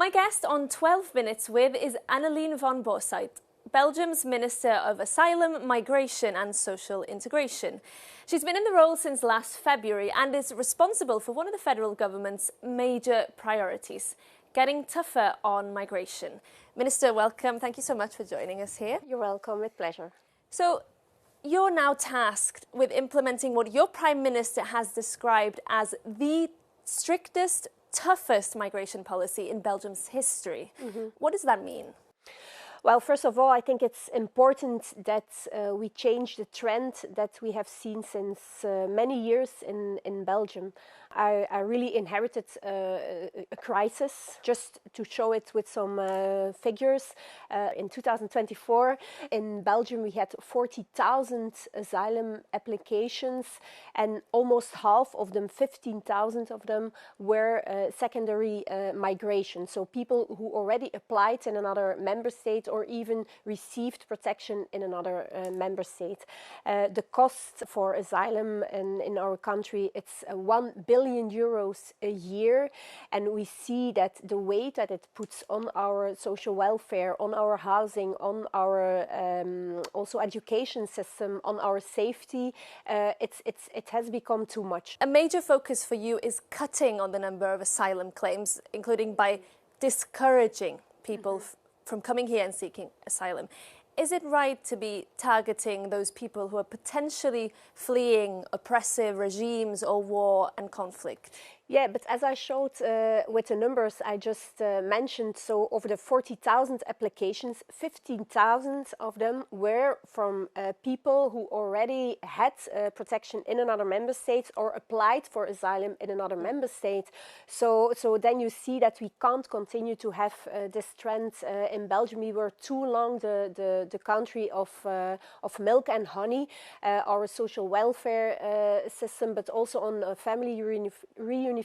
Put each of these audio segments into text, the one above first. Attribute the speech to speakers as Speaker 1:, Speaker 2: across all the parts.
Speaker 1: My guest on 12 Minutes With is Anneleen Van Bossuyt, Belgium's Minister of Asylum, Migration and Social Integration. She's been in the role since last February and is responsible for one of the federal government's major priorities, getting tougher on migration. Minister, welcome. Thank you so much for joining us here.
Speaker 2: You're welcome. With pleasure.
Speaker 1: So, you're now tasked with implementing what your Prime Minister has described as the strictest, toughest migration policy in Belgium's history. What does that mean?
Speaker 2: Well, first of all, I think it's important that we change the trend that we have seen since many years in Belgium. I really inherited a crisis. Just to show it with some figures, in 2024 in Belgium we had 40,000 asylum applications, and almost half of them, 15,000 of them, were secondary migration. So people who already applied in another member state or even received protection in another member state. The cost for asylum in our country, it's 1 billion euros a year, and we see that the weight that it puts on our social welfare, on our housing, on our also education system, on our safety, it has become too much.
Speaker 1: A major focus for you is cutting on the number of asylum claims, including by discouraging people from coming here and seeking asylum. Is it right to be targeting those people who are potentially fleeing oppressive regimes or war and conflict?
Speaker 2: Yeah, but as I showed with the numbers I just mentioned, so over the 40,000 applications, 15,000 of them were from people who already had protection in another member state or applied for asylum in another member state. So then you see that we can't continue to have this trend in Belgium. We were too long the country of milk and honey. Our social welfare system, but also on family reunification.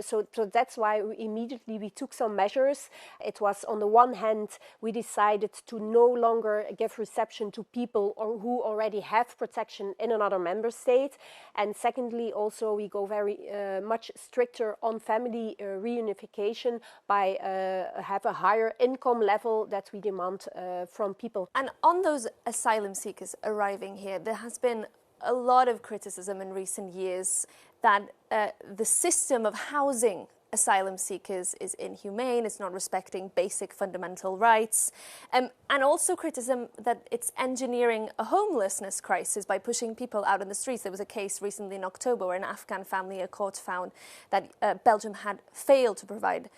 Speaker 2: So that's why we took some measures. It was, on the one hand, we decided to no longer give reception to people who already have protection in another member state. And secondly, also we go very much stricter on family reunification by have a higher income level that we demand from people.
Speaker 1: And on those asylum seekers arriving here, there has been a lot of criticism in recent years that the system of housing asylum seekers is inhumane, it's not respecting basic fundamental rights, and also criticism that it's engineering a homelessness crisis by pushing people out on the streets. There was a case recently in October where an Afghan family, a court found that Belgium had failed to provide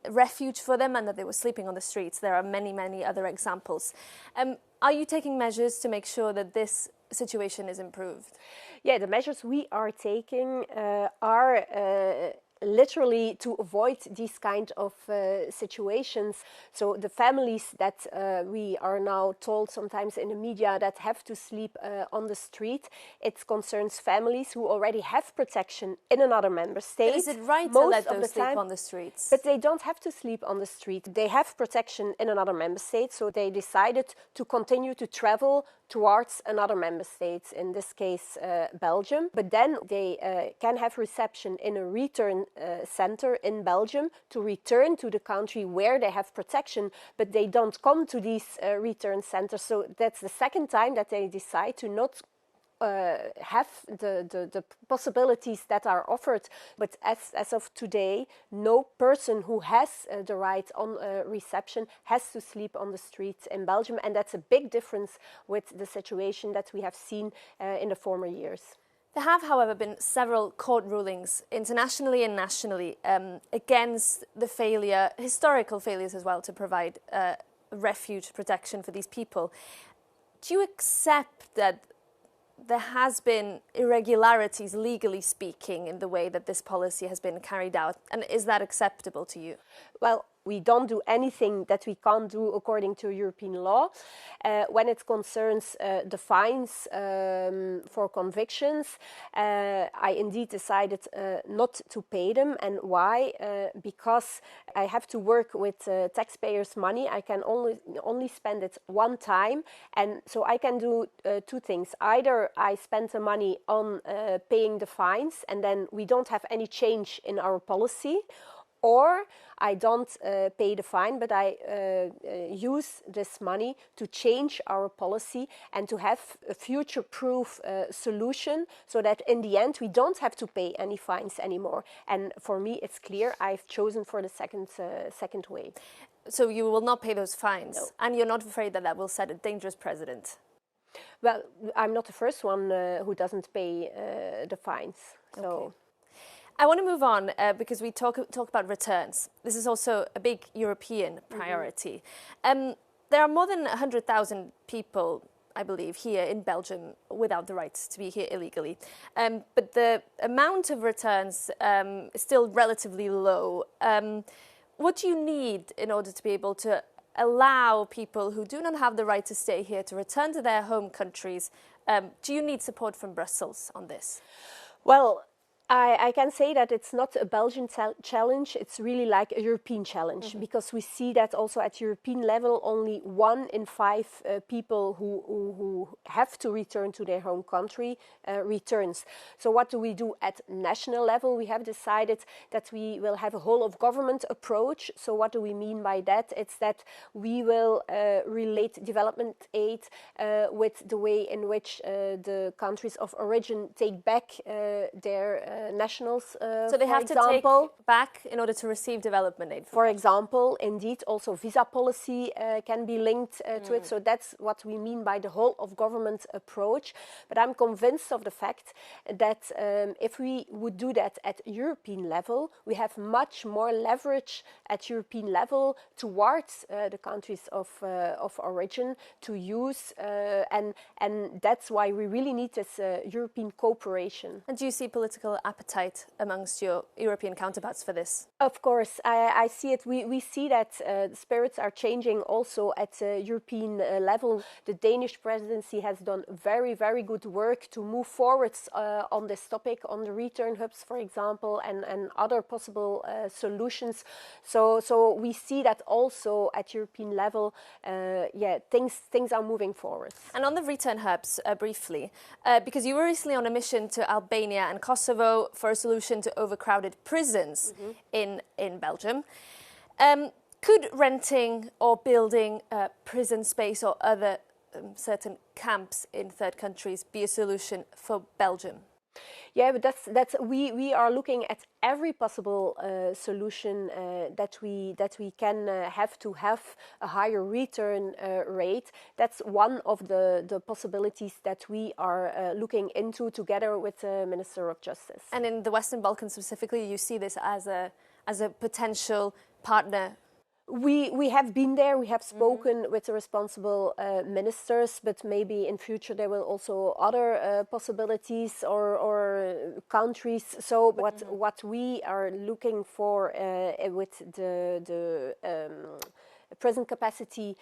Speaker 1: refuge for them and that they were sleeping on the streets. There are many, many other examples. Are you taking measures to make sure that this situation is improved?
Speaker 2: Yeah, the measures we are taking are literally to avoid these kind of situations. So the families that we are now told sometimes in the media that have to sleep on the street, it concerns families who already have protection in another member state.
Speaker 1: But is it right to let them sleep on the streets?
Speaker 2: But they don't have to sleep on the street. They have protection in another member state, so they decided to continue to travel towards another member state, in this case Belgium. But then they can have reception in a return center in Belgium to return to the country where they have protection, but they don't come to these return centers. So that's the second time that they decide to not have the possibilities that are offered. But as of today, no person who has the right on reception has to sleep on the streets in Belgium, and that's a big difference with the situation that we have seen in the former years.
Speaker 1: There have, however, been several court rulings, internationally and nationally, against the historical failures as well, to provide refuge protection for these people. Do you accept that there has been irregularities, legally speaking, in the way that this policy has been carried out? And is that acceptable to you?
Speaker 2: Well, we don't do anything that we can't do according to European law. When it concerns the fines for convictions, I indeed decided not to pay them. And why? Because I have to work with taxpayers' money. I can only spend it one time. And so I can do two things. Either I spend the money on paying the fines, and then we don't have any change in our policy. Or I don't pay the fine, but I use this money to change our policy and to have a future-proof solution so that in the end we don't have to pay any fines anymore. And for me, it's clear I've chosen for the second way.
Speaker 1: So you will not pay those fines,
Speaker 2: No.
Speaker 1: and you're not afraid that that will set a dangerous precedent?
Speaker 2: Well, I'm not the first one who doesn't pay the fines. So.
Speaker 1: Okay. I want to move on because we talk about returns. This is also a big European priority. There are more than 100,000 people, I believe, here in Belgium without the right to be here illegally. But the amount of returns is still relatively low. What do you need in order to be able to allow people who do not have the right to stay here to return to their home countries? Do you need support from Brussels on this?
Speaker 2: Well, I can say that it's not a Belgian challenge, it's really like a European challenge, because we see that also at European level only 1 in 5 people who have to return to their home country returns. So what do we do at national level? We have decided that we will have a whole of government approach. So what do we mean by that? It's that we will relate development aid with the way in which the countries of origin take back their nationals,
Speaker 1: so they have to take back in order to receive development aid.
Speaker 2: For example, indeed, also visa policy can be linked to it. So that's what we mean by the whole of government approach. But I'm convinced of the fact that if we would do that at European level, we have much more leverage at European level towards the countries of origin to use, and that's why we really need this European cooperation.
Speaker 1: And do you see political appetite amongst your European counterparts for this?
Speaker 2: Of course, I see it. We see that the spirits are changing also at European level. The Danish presidency has done very, very good work to move forwards on this topic, on the return hubs, for example, and other possible solutions. So we see that also at European level, things are moving forward.
Speaker 1: And on the return hubs, briefly, because you were recently on a mission to Albania and Kosovo for a solution to overcrowded prisons in Belgium. Could renting or building prison space or other certain camps in third countries be a solution for Belgium?
Speaker 2: Yeah, but that's we are looking at every possible solution that we can have to have a higher return rate. That's one of the possibilities that we are looking into together with the Minister of Justice.
Speaker 1: And in the Western Balkans specifically, you see this as a potential partner?
Speaker 2: We have been there, we have spoken with the responsible ministers, but maybe in future there will also other possibilities or countries. So what we are looking for with the prison capacity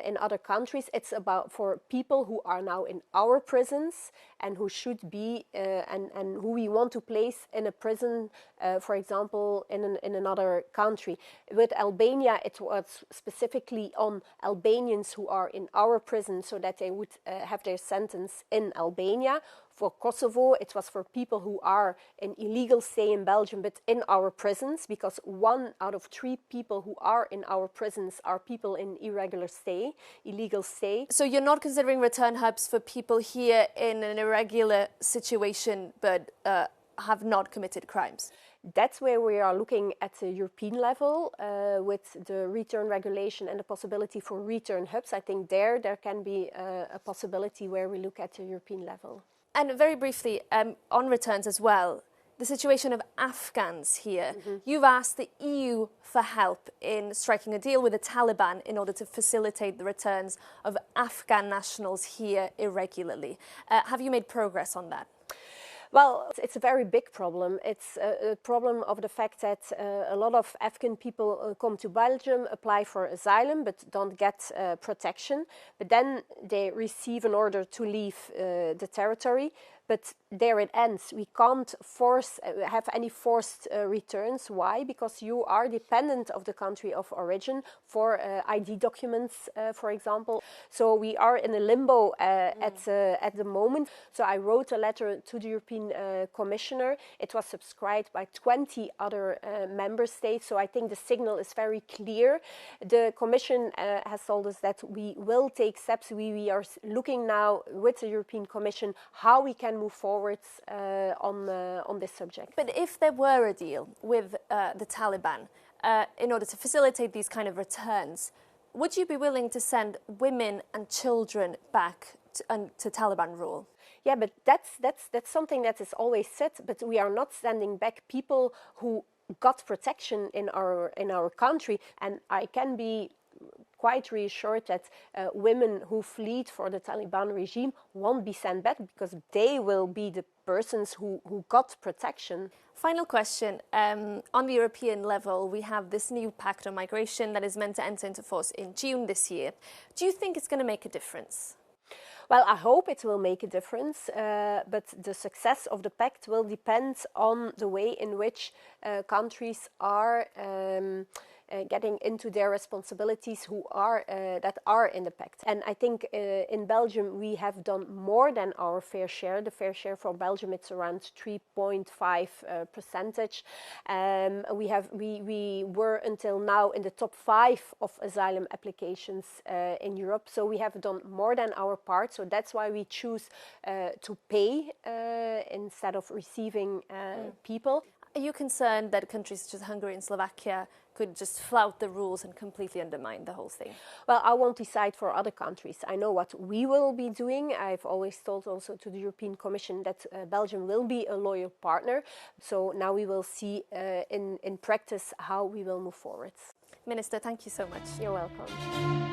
Speaker 2: in other countries, it's about for people who are now in our prisons and who should be and who we want to place in a prison, for example, in another country. With Albania, it was specifically on Albanians who are in our prison so that they would have their sentence in Albania. For Kosovo, it was for people who are in illegal stay in Belgium but in our prisons, because 1 out of 3 people who are in our prisons are people in irregular stay, illegal stay.
Speaker 1: So you're not considering return hubs for people here in an irregular situation but have not committed crimes?
Speaker 2: That's where we are looking at the European level with the return regulation and the possibility for return hubs. I think there can be a possibility where we look at the European level.
Speaker 1: And very briefly, on returns as well, the situation of Afghans here. You've asked the EU for help in striking a deal with the Taliban in order to facilitate the returns of Afghan nationals here irregularly. Have you made progress on that?
Speaker 2: Well, it's a very big problem. It's a problem of the fact that a lot of Afghan people come to Belgium, apply for asylum, but don't get protection. But then they receive an order to leave the territory. but there it ends. We can't have any forced returns. Why? Because you are dependent of the country of origin for ID documents, for example. So we are in a limbo at the moment. So I wrote a letter to the European Commissioner. It was subscribed by 20 other member states. So I think the signal is very clear. The Commission has told us that we will take steps. We are looking now with the European Commission how we can move forward on this subject.
Speaker 1: But if there were a deal with the Taliban in order to facilitate these kind of returns, would you be willing to send women and children back to Taliban rule?
Speaker 2: Yeah, but that's something that is always said. But we are not sending back people who got protection in our country, and I can be quite reassured that women who fled for the Taliban regime won't be sent back because they will be the persons who got protection.
Speaker 1: Final question. On the European level, we have this new pact on migration that is meant to enter into force in June this year. Do you think it's going to make a difference?
Speaker 2: Well, I hope it will make a difference, but the success of the pact will depend on the way in which countries are getting into their responsibilities that are in the pact. And I think in Belgium we have done more than our fair share. The fair share for Belgium, it's around 3.5%. We were until now in the top 5 of asylum applications in Europe. So we have done more than our part. So that's why we choose to pay instead of receiving people.
Speaker 1: Are you concerned that countries such as Hungary and Slovakia could just flout the rules and completely undermine the whole thing?
Speaker 2: Well, I won't decide for other countries. I know what we will be doing. I've always told also to the European Commission that Belgium will be a loyal partner. So now we will see in practice how we will move forward.
Speaker 1: Minister, thank you so much.
Speaker 2: You're welcome.